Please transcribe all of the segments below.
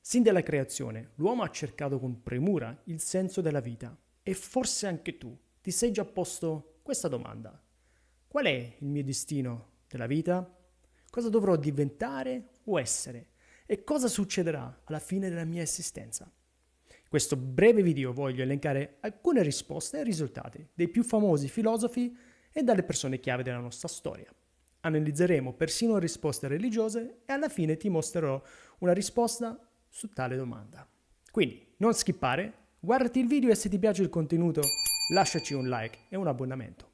Sin dalla creazione, l'uomo ha cercato con premura il senso della vita e forse anche tu ti sei già posto questa domanda. Qual è il mio destino della vita? Cosa dovrò diventare o essere? E cosa succederà alla fine della mia esistenza? In questo breve video voglio elencare alcune risposte e risultati dei più famosi filosofi e dalle persone chiave della nostra storia. Analizzeremo persino risposte religiose e alla fine ti mostrerò una risposta su tale domanda. Quindi non skippare, guardati il video e se ti piace il contenuto lasciaci un like e un abbonamento.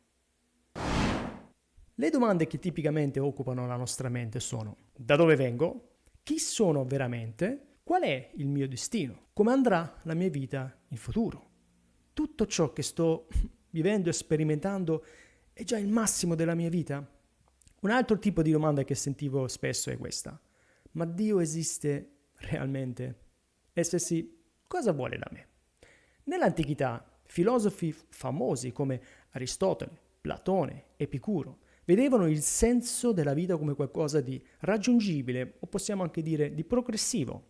Le domande che tipicamente occupano la nostra mente sono: da dove vengo? Chi sono veramente? Qual è il mio destino? Come andrà la mia vita in futuro? Tutto ciò che sto vivendo e sperimentando è già il massimo della mia vita? Un altro tipo di domanda che sentivo spesso è questa: ma Dio esiste realmente? E se sì, cosa vuole da me? Nell'antichità, filosofi famosi come Aristotele, Platone, Epicuro vedevano il senso della vita come qualcosa di raggiungibile o possiamo anche dire di progressivo.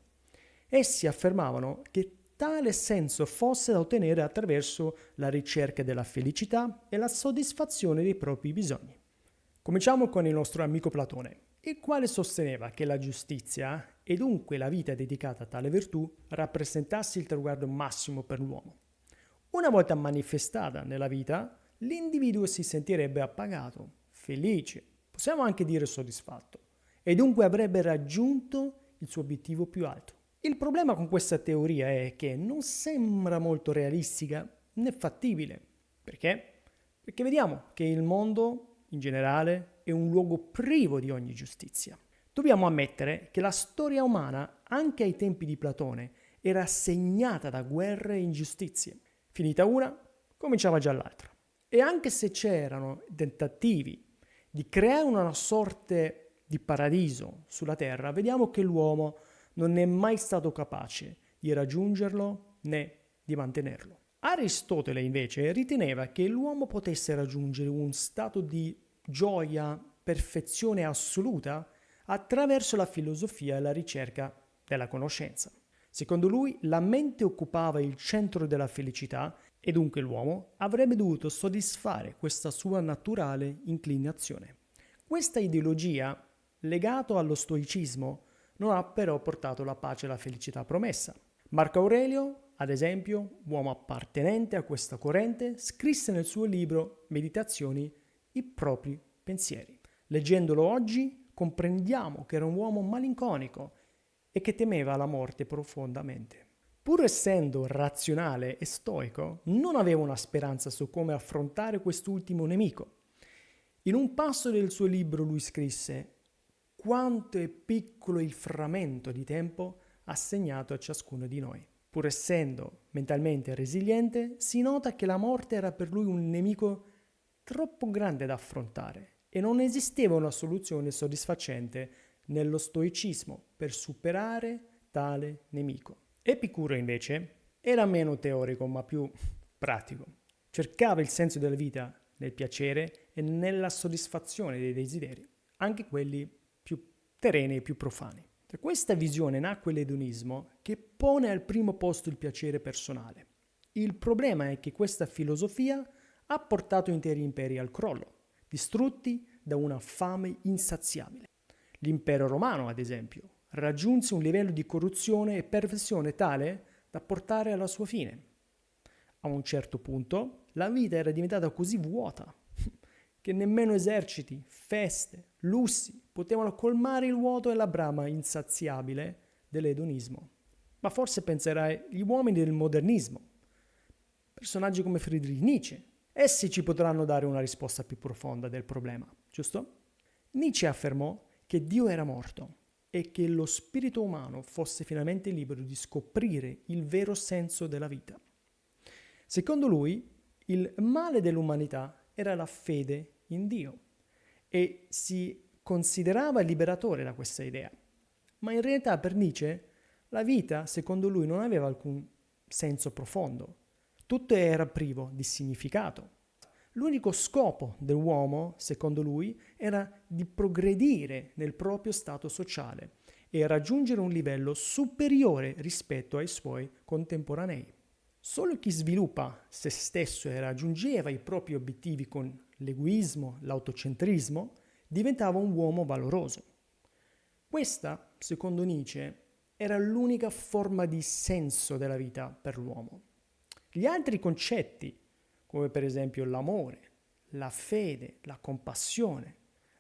Essi affermavano che tale senso fosse da ottenere attraverso la ricerca della felicità e la soddisfazione dei propri bisogni. Cominciamo con il nostro amico Platone, il quale sosteneva che la giustizia e dunque la vita dedicata a tale virtù rappresentasse il traguardo massimo per l'uomo. Una volta manifestata nella vita, l'individuo si sentirebbe appagato, felice, possiamo anche dire soddisfatto, e dunque avrebbe raggiunto il suo obiettivo più alto. Il problema con questa teoria è che non sembra molto realistica né fattibile. Perché? Perché vediamo che il mondo in generale è un luogo privo di ogni giustizia. Dobbiamo ammettere che la storia umana, anche ai tempi di Platone, era segnata da guerre e ingiustizie. Finita una, cominciava già l'altra. E anche se c'erano tentativi di creare una sorte di paradiso sulla Terra, vediamo che l'uomo non è mai stato capace di raggiungerlo né di mantenerlo. Aristotele invece riteneva che l'uomo potesse raggiungere un stato di gioia, perfezione assoluta attraverso la filosofia e la ricerca della conoscenza. Secondo lui, la mente occupava il centro della felicità e dunque l'uomo avrebbe dovuto soddisfare questa sua naturale inclinazione. Questa ideologia, legata allo stoicismo, non ha però portato la pace e la felicità promessa. Marco Aurelio, ad esempio, uomo appartenente a questa corrente, scrisse nel suo libro Meditazioni i propri pensieri. Leggendolo oggi comprendiamo che era un uomo malinconico e che temeva la morte profondamente. Pur essendo razionale e stoico, non aveva una speranza su come affrontare quest'ultimo nemico. In un passo del suo libro lui scrisse: «Quanto è piccolo il frammento di tempo assegnato a ciascuno di noi». Pur essendo mentalmente resiliente, si nota che la morte era per lui un nemico troppo grande da affrontare e non esisteva una soluzione soddisfacente nello stoicismo per superare tale nemico. Epicuro invece era meno teorico ma più pratico. Cercava il senso della vita nel piacere e nella soddisfazione dei desideri, anche quelli più terreni e più profani. Da questa visione nacque l'edonismo che pone al primo posto il piacere personale. Il problema è che questa filosofia ha portato interi imperi al crollo, distrutti da una fame insaziabile. L'impero romano, ad esempio, raggiunse un livello di corruzione e perversione tale da portare alla sua fine. A un certo punto la vita era diventata così vuota che nemmeno eserciti, feste, lussi potevano colmare il vuoto e la brama insaziabile dell'edonismo. Ma forse penserai gli uomini del modernismo, personaggi come Friedrich Nietzsche, essi ci potranno dare una risposta più profonda del problema, giusto? Nietzsche affermò che Dio era morto e che lo spirito umano fosse finalmente libero di scoprire il vero senso della vita. Secondo lui, il male dell'umanità era la fede in Dio e si considerava liberatore da questa idea. Ma in realtà per Nietzsche la vita, secondo lui, non aveva alcun senso profondo. Tutto era privo di significato. L'unico scopo dell'uomo, secondo lui, era di progredire nel proprio stato sociale e raggiungere un livello superiore rispetto ai suoi contemporanei. Solo chi sviluppa se stesso e raggiungeva i propri obiettivi con l'egoismo, l'autocentrismo, diventava un uomo valoroso. Questa, secondo Nietzsche, era l'unica forma di senso della vita per l'uomo. Gli altri concetti, come per esempio l'amore, la fede, la compassione,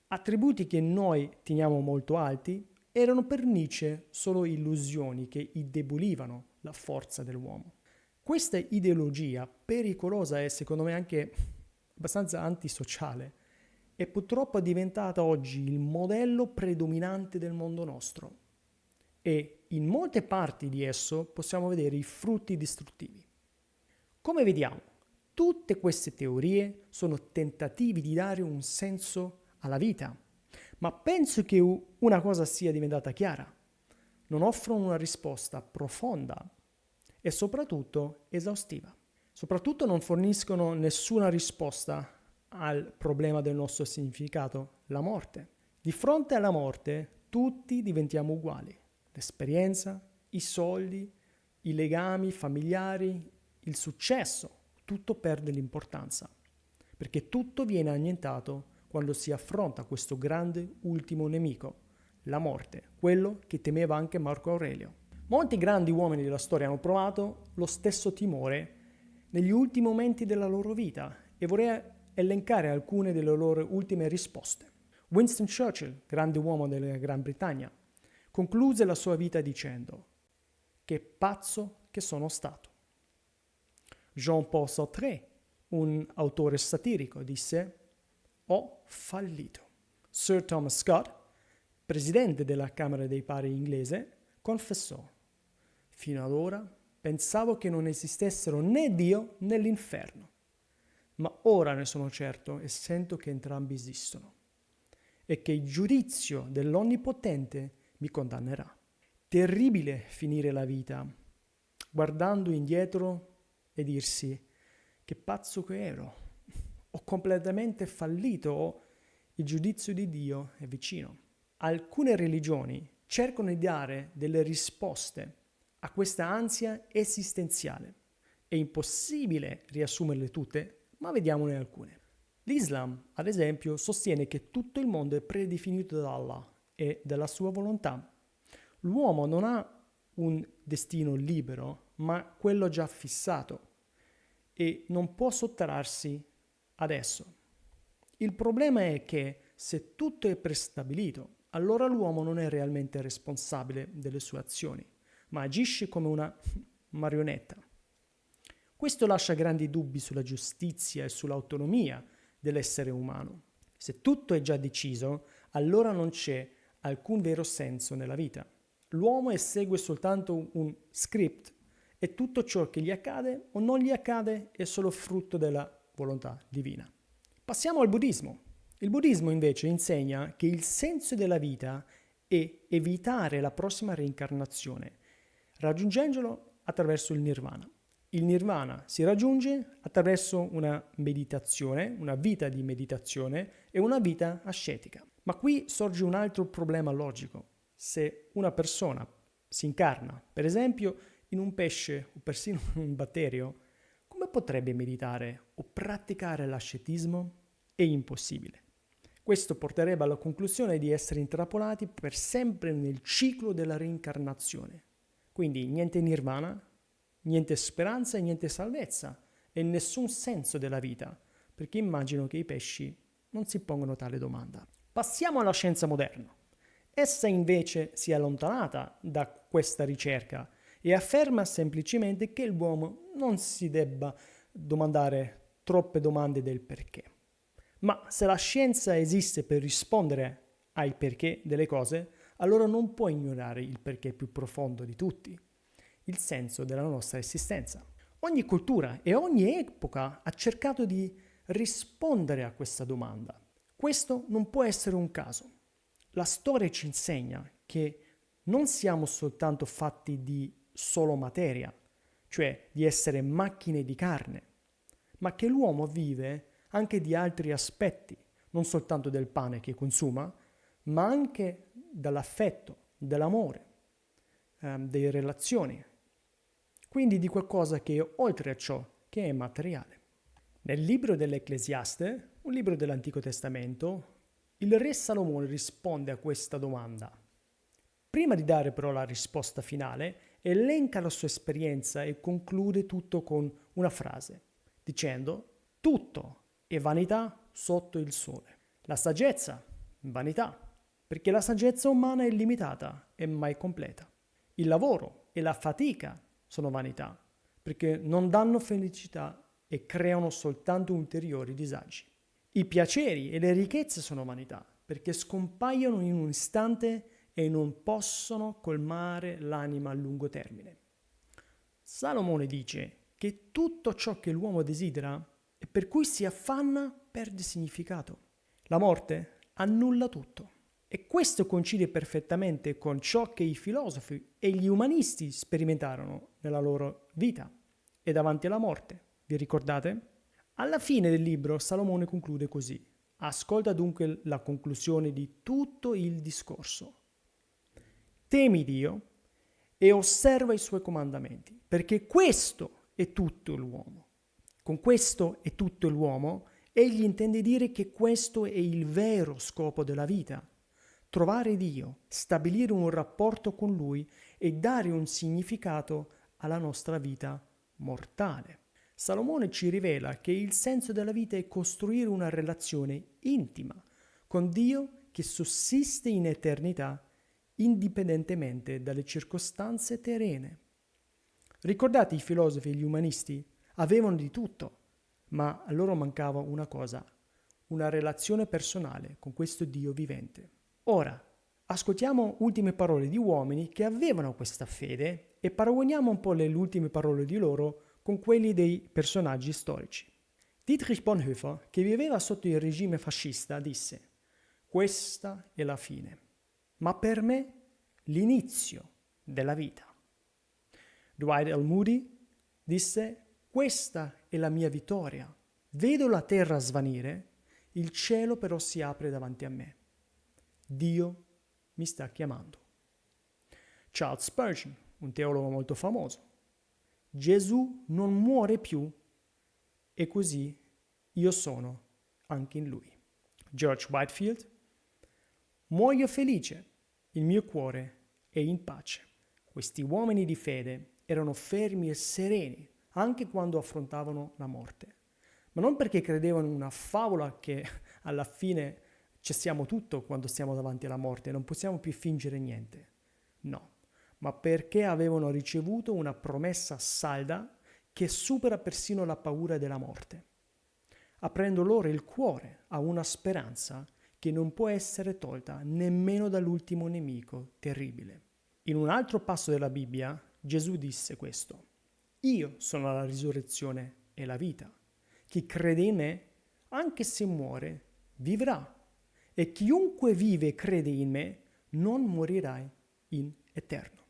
attributi che noi teniamo molto alti, erano per Nietzsche solo illusioni che indebolivano la forza dell'uomo. Questa ideologia pericolosa e secondo me anche abbastanza antisociale è purtroppo diventata oggi il modello predominante del mondo nostro e in molte parti di esso possiamo vedere i frutti distruttivi. Come vediamo, tutte queste teorie sono tentativi di dare un senso alla vita, ma penso che una cosa sia diventata chiara: non offrono una risposta profonda e soprattutto esaustiva. Soprattutto non forniscono nessuna risposta al problema del nostro significato, la morte. Di fronte alla morte tutti diventiamo uguali. L'esperienza, i soldi, i legami familiari, il successo, tutto perde l'importanza, perché tutto viene annientato quando si affronta questo grande ultimo nemico, la morte, quello che temeva anche Marco Aurelio. Molti grandi uomini della storia hanno provato lo stesso timore negli ultimi momenti della loro vita e vorrei elencare alcune delle loro ultime risposte. Winston Churchill, grande uomo della Gran Bretagna, concluse la sua vita dicendo: "Che pazzo che sono stato". Jean-Paul Sartre, un autore satirico, disse: "Ho fallito". Sir Thomas Scott, presidente della Camera dei Pari inglese, confessò: "Fino ad ora pensavo che non esistessero né Dio né l'inferno, ma ora ne sono certo e sento che entrambi esistono e che il giudizio dell'Onnipotente mi condannerà". Terribile finire la vita guardando indietro e dirsi: che pazzo che ero, ho completamente fallito, o il giudizio di Dio è vicino. Alcune religioni cercano di dare delle risposte a questa ansia esistenziale. È impossibile riassumerle tutte, ma vediamone alcune. L'Islam, ad esempio, sostiene che tutto il mondo è predefinito da Allah e dalla sua volontà. L'uomo non ha un destino libero, ma quello già fissato, e non può sottrarsi ad esso. Il problema è che se tutto è prestabilito, allora l'uomo non è realmente responsabile delle sue azioni, ma agisce come una marionetta. Questo lascia grandi dubbi sulla giustizia e sull'autonomia dell'essere umano. Se tutto è già deciso, allora non c'è alcun vero senso nella vita. L'uomo esegue soltanto un script e tutto ciò che gli accade o non gli accade è solo frutto della volontà divina. Passiamo al buddismo. Il buddismo invece insegna che il senso della vita è evitare la prossima reincarnazione, raggiungendolo attraverso il nirvana. Il nirvana si raggiunge attraverso una meditazione, una vita di meditazione e una vita ascetica. Ma qui sorge un altro problema logico. Se una persona si incarna, per esempio, in un pesce o persino in un batterio, come potrebbe meditare o praticare l'ascetismo? È impossibile. Questo porterebbe alla conclusione di essere intrappolati per sempre nel ciclo della reincarnazione. Quindi niente nirvana, niente speranza e niente salvezza e nessun senso della vita, perché immagino che i pesci non si pongono tale domanda. Passiamo alla scienza moderna. Essa invece si è allontanata da questa ricerca e afferma semplicemente che l'uomo non si debba domandare troppe domande del perché. Ma se la scienza esiste per rispondere ai perché delle cose, allora non può ignorare il perché più profondo di tutti, il senso della nostra esistenza. Ogni cultura e ogni epoca ha cercato di rispondere a questa domanda. Questo non può essere un caso. La storia ci insegna che non siamo soltanto fatti di solo materia, cioè di essere macchine di carne, ma che l'uomo vive anche di altri aspetti, non soltanto del pane che consuma, ma anche dall'affetto, dell'amore, delle relazioni, quindi di qualcosa che è oltre a ciò che è materiale. Nel libro dell'Ecclesiaste, un libro dell'Antico Testamento, il re Salomone risponde a questa domanda. Prima di dare però la risposta finale, elenca la sua esperienza e conclude tutto con una frase, dicendo: tutto è vanità sotto il sole. La saggezza, vanità, perché la saggezza umana è limitata e mai completa. Il lavoro e la fatica sono vanità, perché non danno felicità e creano soltanto ulteriori disagi. I piaceri e le ricchezze sono vanità, perché scompaiono in un istante e non possono colmare l'anima a lungo termine. Salomone dice che tutto ciò che l'uomo desidera e per cui si affanna perde significato. La morte annulla tutto. E questo coincide perfettamente con ciò che i filosofi e gli umanisti sperimentarono nella loro vita e davanti alla morte. Vi ricordate? Alla fine del libro Salomone conclude così. Ascolta dunque la conclusione di tutto il discorso. Temi Dio e osserva i suoi comandamenti, perché questo è tutto l'uomo. Con questo è tutto l'uomo, egli intende dire che questo è il vero scopo della vita. Trovare Dio, stabilire un rapporto con Lui e dare un significato alla nostra vita mortale. Salomone ci rivela che il senso della vita è costruire una relazione intima con Dio che sussiste in eternità indipendentemente dalle circostanze terrene. Ricordate i filosofi e gli umanisti? Avevano di tutto, ma a loro mancava una cosa, una relazione personale con questo Dio vivente. Ora, ascoltiamo ultime parole di uomini che avevano questa fede e paragoniamo un po' le ultime parole di loro con quelli dei personaggi storici. Dietrich Bonhoeffer, che viveva sotto il regime fascista, disse: questa è la fine, ma per me l'inizio della vita. Dwight L. Moody disse: questa è la mia vittoria, vedo la terra svanire, il cielo però si apre davanti a me. Dio mi sta chiamando. Charles Spurgeon, un teologo molto famoso: Gesù non muore più e così io sono anche in lui. George Whitefield: muoio felice, il mio cuore è in pace. Questi uomini di fede erano fermi e sereni anche quando affrontavano la morte, ma non perché credevano in una favola che alla fine cessiamo tutto quando siamo davanti alla morte, non possiamo più fingere niente. No, ma perché avevano ricevuto una promessa salda che supera persino la paura della morte, aprendo loro il cuore a una speranza che non può essere tolta nemmeno dall'ultimo nemico terribile. In un altro passo della Bibbia, Gesù disse questo: io sono la risurrezione e la vita. Chi crede in me, anche se muore, vivrà. E chiunque vive e crede in me, non morirà in eterno.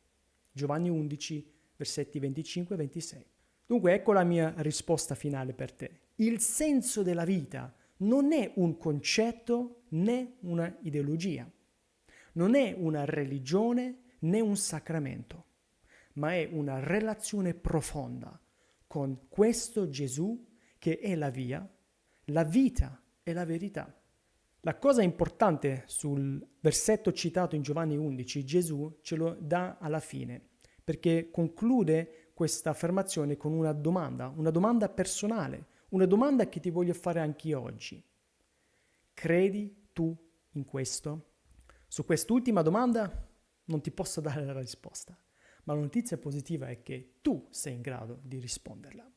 Giovanni 11, versetti 25 e 26. Dunque ecco la mia risposta finale per te. Il senso della vita non è un concetto né una ideologia. Non è una religione né un sacramento, ma è una relazione profonda con questo Gesù che è la via, la vita e la verità. La cosa importante sul versetto citato in Giovanni 11, Gesù ce lo dà alla fine, perché conclude questa affermazione con una domanda personale, una domanda che ti voglio fare anche oggi. Credi tu in questo? Su quest'ultima domanda non ti posso dare la risposta, ma la notizia positiva è che tu sei in grado di risponderla.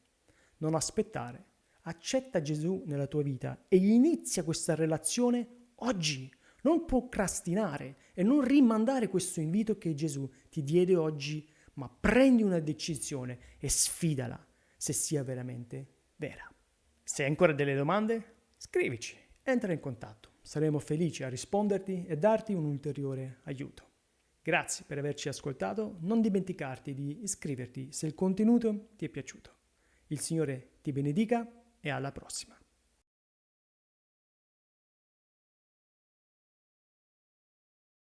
Non aspettare. Accetta Gesù nella tua vita e inizia questa relazione oggi. Non procrastinare e non rimandare questo invito che Gesù ti diede oggi, ma prendi una decisione e sfidala se sia veramente vera. Se hai ancora delle domande, scrivici, entra in contatto. Saremo felici a risponderti e darti un ulteriore aiuto. Grazie per averci ascoltato. Non dimenticarti di iscriverti se il contenuto ti è piaciuto. Il Signore ti benedica e alla prossima.